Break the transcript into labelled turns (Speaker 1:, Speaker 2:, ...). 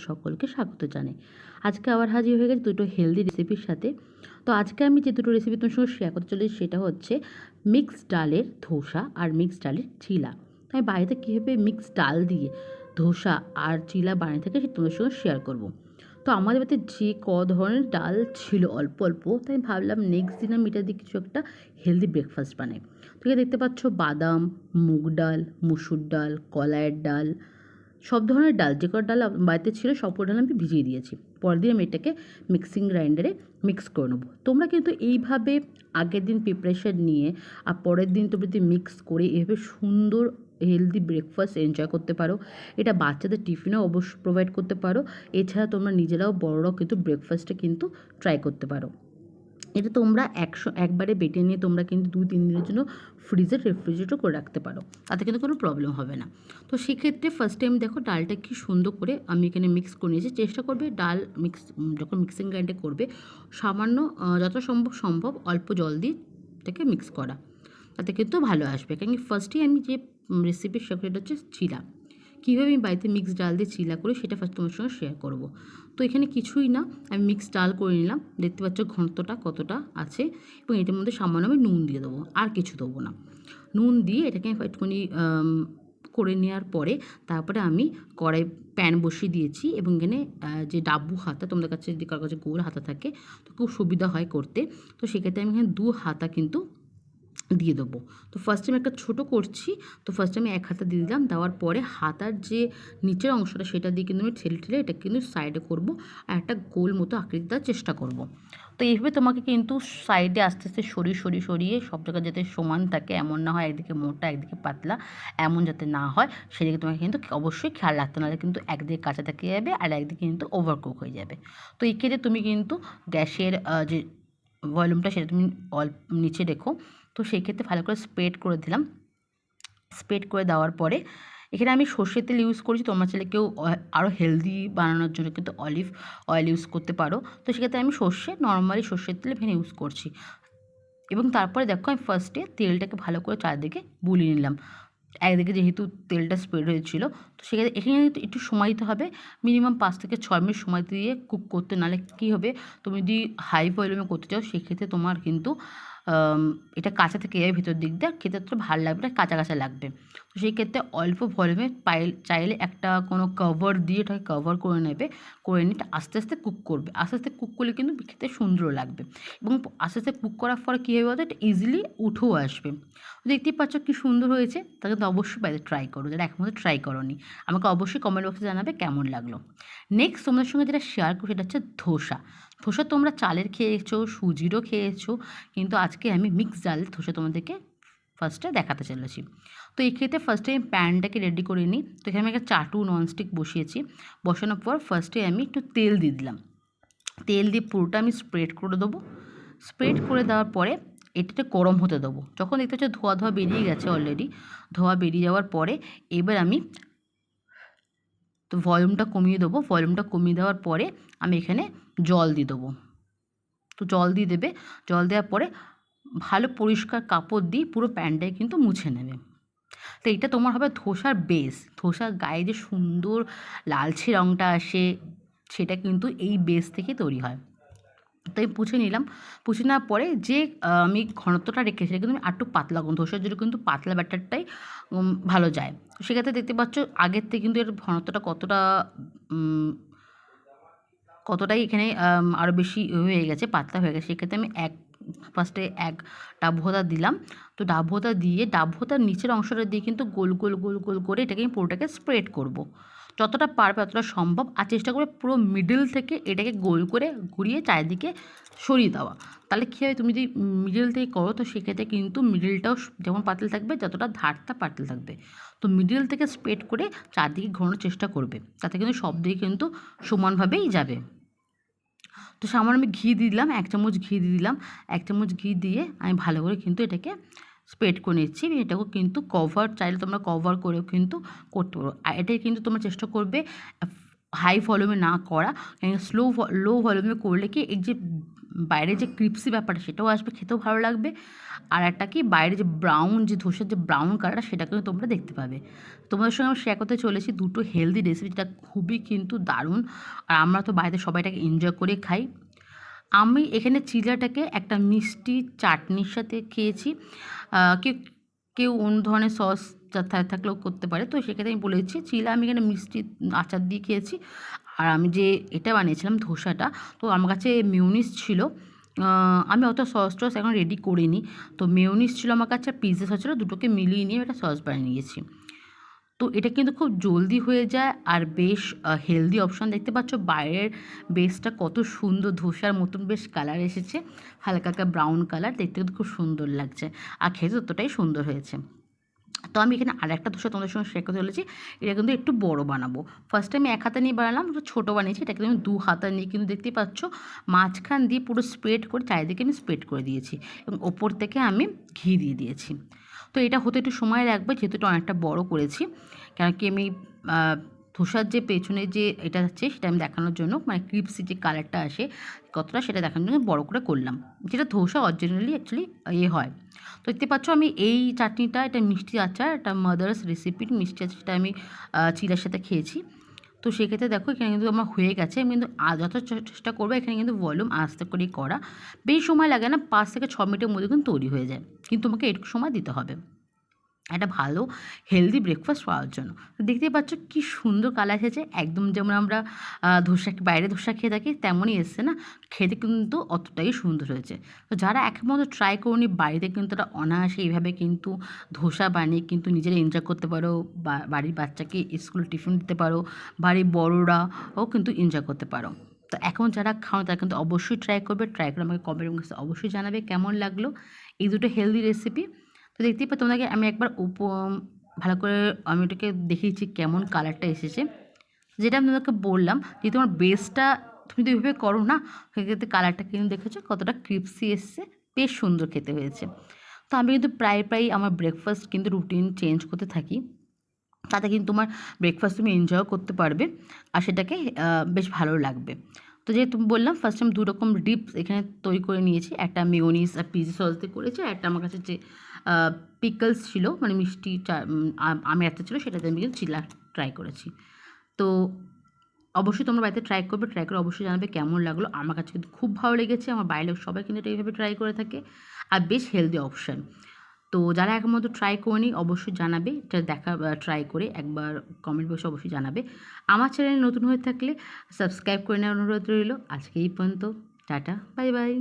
Speaker 1: সকলকে স্বাগত জানাই। আজকে আবার হাজির হয়ে গেছে দুটো হেলদি রেসিপির সাথে। তো আজকে আমি যে দুটো রেসিপি তোমার সঙ্গে শেয়ার করতে চলেছি সেটা হচ্ছে মিক্সড ডালের ধোসা আর মিক্সড ডালের চিলা। আমি বাড়িতে কীভাবে মিক্সড ডাল দিয়ে ধোসা আর চিলা বানিয়ে থাকে সেটা তোমাদের সঙ্গে শেয়ার করব। তো আমাদের বাড়িতে যে ধরনের ডাল ছিল অল্প অল্প, তাই আমি ভাবলাম নেক্সট দিন আমি এটা দিয়ে কিছু একটা হেলদি ব্রেকফাস্ট বানাই। তো এখানে দেখতে পাচ্ছ বাদাম, মুগ ডাল, মুসুর ডাল, কলাইয়ের ডাল, সব ধরনের ডাল যে কটা ডাল বাড়িতে ছিল সব ডাল আমি ভিজিয়ে দিয়েছি। পরের দিন আমি এটাকে মিক্সিং গ্রাইন্ডারে মিক্স করে নেবো। তোমরা কিন্তু এইভাবে আগের দিন প্রিপারেশন নিয়ে আর পরের দিন তোমরা যদি মিক্স করে এভাবে সুন্দর হেলদি ব্রেকফাস্ট এনজয় করতে পারো। এটা বাচ্চাদের টিফিনেও অবশ্যই প্রোভাইড করতে পারো। এছাড়া তোমরা নিজেরাও বড়রাও কিন্তু ব্রেকফাস্টে কিন্তু ট্রাই করতে পারো। এটা তোমরা একবারে বেটে নিয়ে তোমরা কিন্তু 2-3 দিনের জন্য রেফ্রিজারেটর করে রাখতে পারো, তাতে কিন্তু কোনো প্রবলেম হবে না। তো সেক্ষেত্রে ফার্স্ট টাইম দেখো ডালটা কি সুন্দর করে আমি এখানে মিক্স করে নিয়েছি। চেষ্টা করবে ডাল যখন মিক্সিং গ্রাইন্ডে করবে সামান্য যত সম্ভব অল্প জল দিয়ে এটাকে মিক্স করা, তাতে কিন্তু ভালো আসবে। কারণ ফার্স্টেই আমি যে রেসিপি সেটা হচ্ছে চিলা। কীভাবে আমি বাড়িতে মিক্স ডাল দিয়ে চিলা করি সেটা ফার্স্ট তোমার সঙ্গে শেয়ার করব। তো এখানে কিছুই না, আমি মিক্স ডাল করে নিলাম। দেখতে পাচ্ছ ঘনত্বটা কতটা আছে, এবং এটার মধ্যে সামান্য আমি নুন দিয়ে দেবো, আর কিছু দেবো না। নুন দিয়ে এটাকে একটুখানি করে নেওয়ার পরে তারপরে আমি কড়াই প্যান বসিয়ে দিয়েছি, এবং এখানে যে ডাব্বু হাতা, তোমাদের কাছে যদি কারোর কাছে গোল হাতা থাকে তো খুব সুবিধা হয় করতে। তো সেক্ষেত্রে আমি এখানে 2 হাতা কিন্তু দিয়ে দেবো। তো ফার্স্টে আমি একটা ছোটো করছি, তো ফার্স্টে আমি 1 হাতা দিয়ে দিলাম। দেওয়ার পরে হাতার যে নিচের অংশটা সেটা দিয়ে কিন্তু আমি ঠেলে এটা কিন্তু সাইডে করব, আর একটা গোল মতো আকৃতি দেওয়ার চেষ্টা করব। তো এইভাবে তোমাকে কিন্তু সাইডে আস্তে আস্তে সরিয়ে সব জায়গায় যাতে সমান থাকে, এমন না হয় একদিকে মোটা একদিকে পাতলা, এমন যাতে না হয় সেদিকে তোমাকে কিন্তু অবশ্যই খেয়াল রাখতে, নাহলে কিন্তু একদিকে কাঁচা থেকে যাবে আর একদিকে কিন্তু ওভারকুক হয়ে যাবে। তো এই ক্ষেত্রে তুমি কিন্তু গ্যাসের যে ভলিউমটা সেটা তুমি নিচে রেখো। তো সেই ক্ষেত্রে ভালো করে স্প্রেড করে দিলাম। স্প্রেড করে দেওয়ার পরে এখানে আমি সর্ষের তেল ইউজ করেছি, তোমরা চাইলে কেউ আরও হেলদি বানানোর জন্য কিন্তু অলিভ অয়েল ইউজ করতে পারো। তো সেক্ষেত্রে আমি নর্মালি সর্ষের তেল এখানে ইউজ করছি। এবং তারপরে দেখো আমি ফার্স্টে তেলটাকে ভালো করে চারদিকে বুলিয়ে নিলাম। একদিকে যেহেতু তেলটা স্প্রেড হয়েছিল, তো সেক্ষেত্রে এখানে একটু সময় দিতে হবে, মিনিমাম 5 থেকে 6 মিনিট সময় দিয়ে কুক করতে। নাহলে কী হবে, তুমি যদি হাই ভলিউমে করতে চাও সেক্ষেত্রে তোমার কিন্তু এটা কাঁচা থেকে যাবে ভিতর দিক দিয়ে, খেতে তো ভালো লাগবে না, কাঁচা কাঁচা লাগবে। তো সেই ক্ষেত্রে অল্প ভলিউমে চাইলে একটা কোনো কভার দিয়ে এটাকে কভার করে নেবে, করে নিয়ে আস্তে আস্তে কুক করবে। আস্তে আস্তে কুক করলে কিন্তু খেতে সুন্দর লাগবে, এবং আস্তে আস্তে কুক করার পরে কী হবে বলতো, এটা ইজিলি উঠেও আসবে। দেখতেই পাচ্ছ কী সুন্দর হয়েছে। তাকে তো অবশ্যই বাড়িতে ট্রাই করো, যারা এখন মধ্যে ট্রাই করোনি। আমাকে অবশ্যই কমেন্ট বক্সে জানাবে কেমন লাগলো। নেক্সট তোমাদের সঙ্গে যেটা শেয়ার করবো সেটা হচ্ছে ধোসা। ধোসা তোমরা চালের খেয়েছো, সুজিরও খেয়েছো, কিন্তু আজকে আমি মিক্স ডালের ধোসা তোমাদেরকে ফার্স্টে দেখাতে চলেছি। তো এই ক্ষেত্রে ফার্স্টে আমি প্যানটাকে রেডি করে নিই। তো এখানে আমি একটা চাটু ননস্টিক বসিয়েছি। বসানোর পর ফার্স্টে আমি একটু তেল দিয়ে দিলাম। তেল দিয়ে পুরোটা আমি স্প্রেড করে দেবো। স্প্রেড করে দেওয়ার পরে এটাতে গরম হতে দেবো। যখন দেখতে হচ্ছে ধোয়া বেরিয়ে গেছে, অলরেডি ধোয়া বেরিয়ে যাওয়ার পরে এবার আমি তো ভলিউমটা কমিয়ে দেবো। ভলিউমটা কমিয়ে দেওয়ার পরে আমি এখানে জল দিয়ে দেবো। তো জল দিয়ে দেবে, জল দেওয়ার পরে ভালো পরিষ্কার কাপড় দিয়ে পুরো প্যানটাই কিন্তু মুছে নেবে। তো এইটা তোমার হবে ধোসার বেস। ধোসার গায়ে যে সুন্দর লালচে রঙটা আসে সেটা কিন্তু এই বেস থেকে তৈরি হয়। তো আমি পুছে নিলাম। পুছে নেওয়ার পরে যে আমি ঘনত্বটা রেখেছি সেটা কিন্তু আমি আরেকটু পাতলা করব। ধোসার জন্য কিন্তু পাতলা ব্যাটারটাই ভালো যায়। তো সেক্ষেত্রে দেখতে পাচ্ছ আগের থেকে কিন্তু এর ঘনত্বটা কতটাই এখানে আরও বেশি হয়ে গেছে, পাতলা হয়ে গেছে। সেক্ষেত্রে আমি ফার্স্টে 1 ডাব ভোঁতা দিলাম। তো ডাব ভোঁতা দিয়ে ডাব ভোঁতার নিচের অংশটা দিয়ে কিন্তু গোল করে এটাকে আমি পুরোটাকে স্প্রেড করব। যতটা পারবে ততটা সম্ভব, আর চেষ্টা করবে পুরো মিডল থেকে এটাকে গোল করে ঘুরিয়ে চারিদিকে সরিয়ে দেওয়া। তাহলে কী হবে, তুমি যদি মিডল থেকে করো তো সেক্ষেত্রে কিন্তু মিডলটাও যেমন পাতলা থাকবে, যতটা ধারটা পাতলা থাকবে। তো মিডল থেকে স্প্রেড করে চারদিকে ঘোরানোর চেষ্টা করবে, তাতে কিন্তু সব দিকে কিন্তু সমানভাবেই যাবে। তো সামান্য আমি ঘি দিয়ে দিলাম, 1 চামচ ঘি দিয়ে দিলাম। 1 চামচ ঘি দিয়ে আমি ভালো করে কিন্তু এটাকে স্প্রেড করে নিচ্ছি। এটাকেও কিন্তু চাইলে তোমরা কভার করেও কিন্তু করতে পারো। আর এটাই কিন্তু তোমরা চেষ্টা করবে হাই ভলিউমে না করা, লো ভলিউমে করলে কি এই যে বাইরে যে ক্রিপসি ব্যাপারটা সেটাও আসবে, খেতেও ভালো লাগবে। আর একটা কি বাইরে যে ব্রাউন যে ধোসার যে ব্রাউন কালারটা সেটা কিন্তু তোমরা দেখতে পাবে। তোমাদের সঙ্গে আমি শেয়ার করতে চলেছি দুটো হেলদি রেসিপি, যেটা খুবই কিন্তু দারুণ। আর আমরা তো বাড়িতে সবাই এটাকে এনজয় করে খাই। আমি এখানে চিলাটাকে একটা মিষ্টি চাটনির সাথে খেয়েছি। কেউ কেউ অন্য ধরনের সস থাকলেও করতে পারে, তো সেক্ষেত্রে আমি বলেছি চিলা আমি এখানে মিষ্টি আচার দিয়ে খেয়েছি। আর আমি যে এটা বানিয়েছিলাম ধোসাটা, তো আমার কাছে মেয়োনিজ ছিল। আমি অত সস টস এখন রেডি করিনি, তো মেয়োনিজ ছিল আমার কাছে আর পিৎজা সস ছিল, দুটোকে মিলিয়ে নিয়ে একটা সস বানিয়ে নিয়েছি। তো এটা কিন্তু খুব জলদি হয়ে যায় আর বেশ হেলদি অপশান। দেখতে পাচ্ছ বাইরের বেসটা কত সুন্দর ধোসার মতন বেশ কালার এসেছে, হালকা হালকা ব্রাউন কালার, দেখতে কিন্তু খুব সুন্দর লাগছে আর খেতে ততটাই সুন্দর হয়েছে। তো আমি এখানে আর একটা ধোসা তোমাদের সঙ্গে শেয়ার করতে চলেছি। এটা কিন্তু একটু বড় বানাবো। ফার্স্টে আমি এক হাতা নিয়ে বানালাম, একটু ছোটো বানিয়েছি। এটা কিন্তু আমি দু হাতা নিয়ে কিন্তু দেখতেই পাচ্ছ মাঝখান দিয়ে পুরো স্প্রেড করে চারিদিকে আমি স্প্রেড করে দিয়েছি এবং ওপর থেকে আমি ঘি দিয়ে দিয়েছি। তো এটা হতে একটু সময় লাগবে, যেহেতু এটা অনেকটা বড় করেছি, কেন কি আমি ধোসার যে পেছনে যে এটা আছে সেটা আমি দেখানোর জন্য, মানে ক্রিপসি যে কালারটা আসে কতটা সেটা দেখানোর জন্য বড় করে করলাম, যেটা ধোসা অরিজিনালি অ্যাকচুয়ালি হয়। তো দেখতে পাচ্ছ আমি এই চাটনিটা, এটা মিষ্টি আচার, এটা মাদার্স রেসিপির মিষ্টি আচার, সেটা আমি চিলার সাথে খেয়েছি। তো সেক্ষেত্রে দেখো এখানে কিন্তু আমার হয়ে গেছে। আমি কিন্তু যত চেষ্টা করবো এখানে কিন্তু ভলিউম আস্তে করেই করা, বেশি সময় লাগে না, 5 থেকে 6 মিনিটের মধ্যে কিন্তু তৈরি হয়ে যায়, কিন্তু তোমাকে একটু সময় দিতে হবে একটা ভালো হেলদি ব্রেকফাস্ট পাওয়ার জন্য। তো দেখতেই পাচ্ছ কী সুন্দর কালার এসেছে, একদম যেমন আমরা ধোসা বাইরে ধোসা খেয়ে থাকি তেমনই এসছে না, খেতে কিন্তু অতটাই সুন্দর হয়েছে। তো যারা একমাত্র ট্রাই করনি বাড়িতে কিন্তু তারা অনায়াসে এইভাবে কিন্তু ধোসা বানিয়ে কিন্তু নিজেরা এনজয় করতে পারো, বা বাড়ির বাচ্চাকে স্কুলে টিফিন দিতে পারো, বাড়ির বড়োরাও কিন্তু এনজয় করতে পারো। তো এখন যারা খাও তারা কিন্তু অবশ্যই ট্রাই করবে, ট্রাই করে আমাকে কমেন্ট বক্সে অবশ্যই জানাবে কেমন লাগলো এই দুটো হেলদি রেসিপি। তো দেখতেই পাচ্ছ তোমাদেরকে আমি একবার ভালো করে আমি ওটাকে দেখিয়েছি কেমন কালারটা এসেছে, যেটা আমি তোমাকে বললাম যে তোমার বেসটা তুমি যদি ওইভাবে করো না, সেক্ষেত্রে কালারটা কিন্তু দেখেছো কতটা ক্রিপসি এসছে, বেশ সুন্দর খেতে হয়েছে। তো আমি কিন্তু প্রায় আমার ব্রেকফাস্ট কিন্তু রুটিন চেঞ্জ করতে থাকি, তাতে কিন্তু তোমার ব্রেকফাস্ট তুমি এনজয় করতে পারবে আর সেটাকে বেশ ভালো লাগবে। তো যেহেতু বললাম ফার্স্ট আমি 2 রকম ডিপস এখানে তৈরি করে নিয়েছি, একটা মেয়োনিজ আর পিৎজা সস দিয়ে করেছি, আর একটা আমার কাছে যে পিকলস ছিল মানে মিষ্টি আমের একটা ছিল, সেটাতে আমি কিন্তু চিলা ট্রাই করেছি। তো অবশ্যই তোমরা বাড়িতে ট্রাই করবে, ট্রাই করে অবশ্যই জানাবে কেমন লাগলো। আমার কাছে কিন্তু খুব ভালো লেগেছে, আমার বাইরের লোক সবাই কিন্তু এটা এইভাবে ট্রাই করে থাকে আর বেশ হেলদি অপশান। তো যারা এখন পর্যন্ত ট্রাই করেনি অবশ্যই জানাবে, এটা ট্রাই করে একবার কমেন্ট বক্সে অবশ্যই জানাবে। আমার চ্যানেলে নতুন হয়ে থাকলে সাবস্ক্রাইব করে নেওয়ার অনুরোধ রইল। আজকে এই পর্যন্ত, টাটা, বাই বাই।